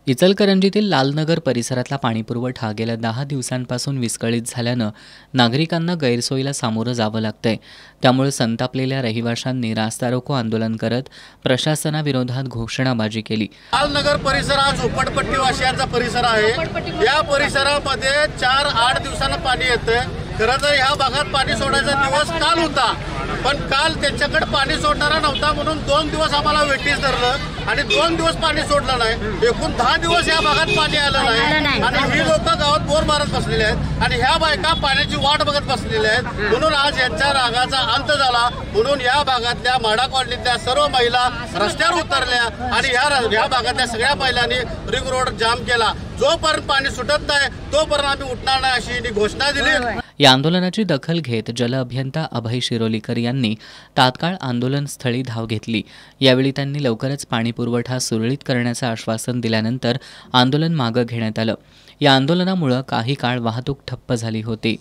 इचलकरंजीतील लालनगर परिसरातला पाणीपुरवठा गेल्या 10 दिवसांपासून विस्कळीत झाल्यानं नागरिकांना गैरसोयीला सामोरं जावं लागतंय। त्यामुळे संतापलेल्या रहिवाशांनी रास्ता रोको आंदोलन करत प्रशासनाविरोधात घोषणाबाजी केली। लालनगर परिसर हा झोपडपट्टीवासियांचा परिसर आहे। या परिसरामध्ये 4-8 दिवसांना पाणी येते। खरं तर ह्या भागात पाणी सोडायचा दिवस काल होता, पण काल त्यांच्याकडे पाणी सोडणारा नव्हता म्हणून 2 दिवस आम्हाला वेटीस धरलं आणि 2 दिवस पाणी सोडलं नाही। एकूण 10 दिवस या भागात पाणी आलं नाही आणि ही लोक गावात बोर मारत बसलेले आहेत आणि ह्या बायका पाण्याची वाट बघत बसलेल्या आहेत। म्हणून आज यांच्या रागाचा अंत झाला। म्हणून या भागातल्या माडा कॉलनीतल्या सर्व महिला रस्त्यावर उतरल्या आणि ह्या भागातल्या सगळ्या महिलांनी रिंग रोड जाम केला। जोपर्यंत पाणी सुटत नाही तोपर्यंत आम्ही उठणार नाही अशी घोषणा दिली। या आंदोलनाची दखल घेत जल अभियंता अभय शिरोलीकर यांनी तात्काळ आंदोलनस्थळी धाव घेतली। यावेळी त्यांनी लवकरच पाणी पुरवठा सुरळीत करण्याचं आश्वासन दिल्यानंतर आंदोलन मागे घेण्यात आलं। या आंदोलनामुळे काही काळ वाहतूक ठप्प झाली होती।